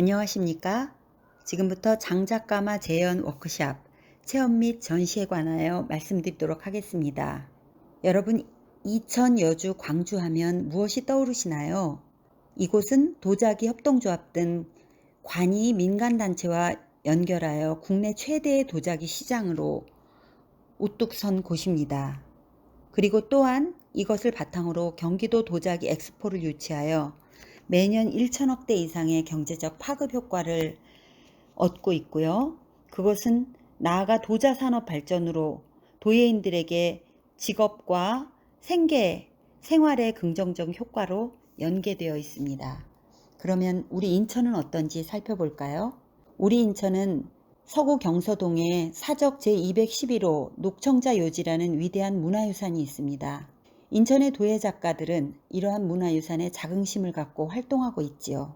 안녕하십니까? 지금부터 장작가마 재현 워크샵 체험 및 전시에 관하여 말씀드리도록 하겠습니다. 여러분, 이천 여주 광주 하면 무엇이 떠오르시나요? 이곳은 도자기 협동조합 등 관이 민간단체와 연결하여 국내 최대의 도자기 시장으로 우뚝 선 곳입니다. 그리고 또한 이것을 바탕으로 경기도 도자기 엑스포를 유치하여 매년 1천억대 이상의 경제적 파급 효과를 얻고 있고요. 그것은 나아가 도자 산업 발전으로 도예인들에게 직업과 생계, 생활의 긍정적 효과로 연계되어 있습니다. 그러면 우리 인천은 어떤지 살펴볼까요? 우리 인천은 서구 경서동에 사적 제211호 녹청자 요지라는 위대한 문화유산이 있습니다. 인천의 도예 작가들은 이러한 문화유산에 자긍심을 갖고 활동하고 있지요.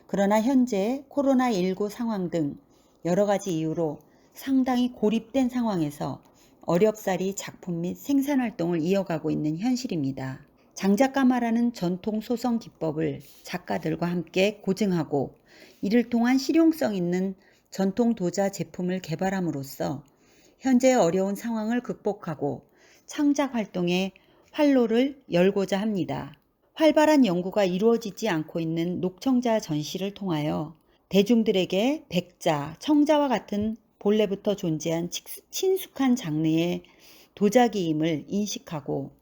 그러나 현재 코로나19 상황 등 여러 가지 이유로 상당히 고립된 상황에서 어렵사리 작품 및 생산활동을 이어가고 있는 현실입니다. 장작가마라는 전통 소성 기법을 작가들과 함께 고증하고 이를 통한 실용성 있는 전통 도자 제품을 개발함으로써 현재의 어려운 상황을 극복하고 창작 활동에 활로를 열고자 합니다. 활발한 연구가 이루어지지 않고 있는 녹청자 전시를 통하여 대중들에게 백자, 청자와 같은 본래부터 존재한 친숙한 장르의 도자기임을 인식하고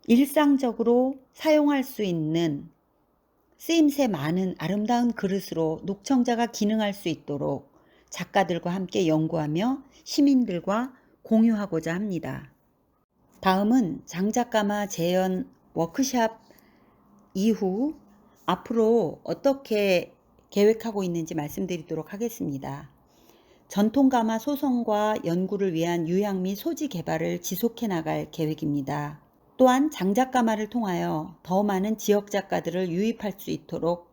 일상적으로 사용할 수 있는 쓰임새 많은 아름다운 그릇으로 녹청자가 기능할 수 있도록 작가들과 함께 연구하며 시민들과 공유하고자 합니다. 다음은 장작가마 재현 워크샵 이후 앞으로 어떻게 계획하고 있는지 말씀드리도록 하겠습니다. 전통가마 소성과 연구를 위한 유형 및 소지 개발을 지속해 나갈 계획입니다. 또한 장작가마를 통하여 더 많은 지역 작가들을 유입할 수 있도록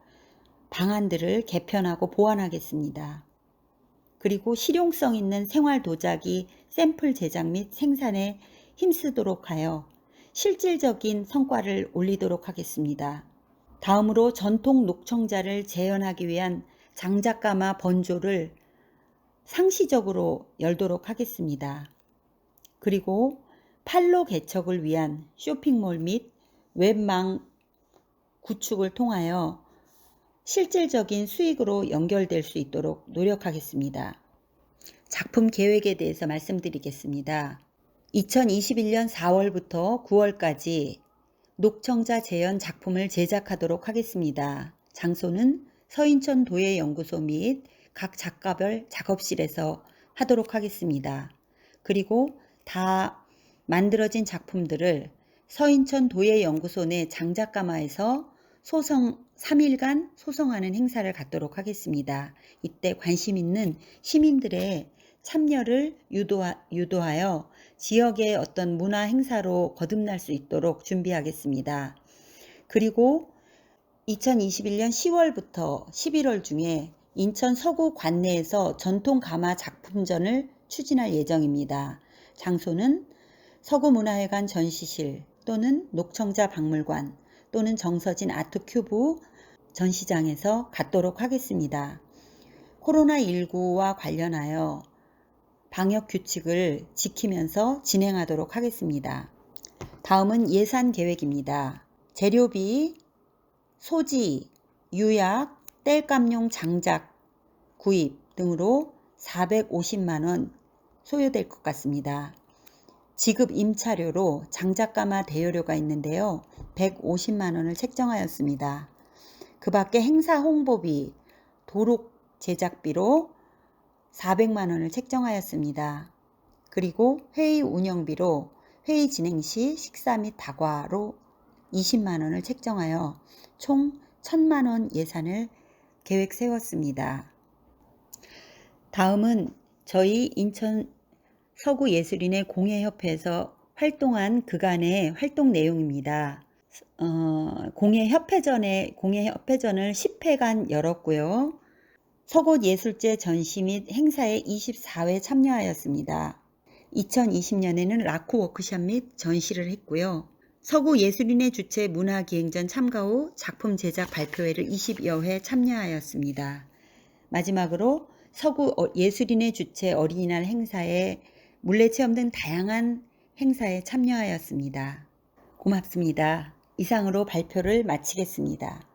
방안들을 개편하고 보완하겠습니다. 그리고 실용성 있는 생활 도자기 샘플 제작 및 생산에 힘쓰도록 하여 실질적인 성과를 올리도록 하겠습니다. 다음으로 전통 녹청자를 재현하기 위한 장작가마 번조를 상시적으로 열도록 하겠습니다. 그리고 판로 개척을 위한 쇼핑몰 및 웹망 구축을 통하여 실질적인 수익으로 연결될 수 있도록 노력하겠습니다. 작품 계획에 대해서 말씀드리겠습니다. 2021년 4월부터 9월까지 녹청자 재현 작품을 제작하도록 하겠습니다. 장소는 서인천 도예연구소 및 각 작가별 작업실에서 하도록 하겠습니다. 그리고 다 만들어진 작품들을 서인천 도예연구소 내 장작가마에서 3일간 소성하는 행사를 갖도록 하겠습니다. 이때 관심 있는 시민들의 참여를 유도하여 지역의 어떤 문화 행사로 거듭날 수 있도록 준비하겠습니다. 그리고 2021년 10월부터 11월 중에 인천 서구 관내에서 전통 가마 작품전을 추진할 예정입니다. 장소는 서구문화회관 전시실 또는 녹청자 박물관 또는 정서진 아트큐브 전시장에서 갖도록 하겠습니다. 코로나19와 관련하여 방역 규칙을 지키면서 진행하도록 하겠습니다. 다음은 예산 계획입니다. 재료비, 소지, 유약, 땔감용 장작 구입 등으로 450만원 소요될 것 같습니다. 지급 임차료로 장작가마 대여료가 있는데요. 150만원을 책정하였습니다. 그 밖에 행사 홍보비, 도록 제작비로 400만원을 책정하였습니다. 그리고 회의 운영비로 회의 진행 시 식사 및 다과로 20만원을 책정하여 총 1000만원 예산을 계획 세웠습니다. 다음은 저희 인천 서구예술인의 공예협회에서 활동한 그간의 활동 내용입니다. 공예협회전을 10회간 열었고요. 서구예술제 전시 및 행사에 24회 참여하였습니다. 2020년에는 라쿠 워크샵 및 전시를 했고요. 서구예술인의 주최 문화기행전 참가 후 작품 제작 발표회를 20여 회 참여하였습니다. 마지막으로 서구 예술인의 주최 어린이날 행사에 물레체험 등 다양한 행사에 참여하였습니다. 고맙습니다. 이상으로 발표를 마치겠습니다.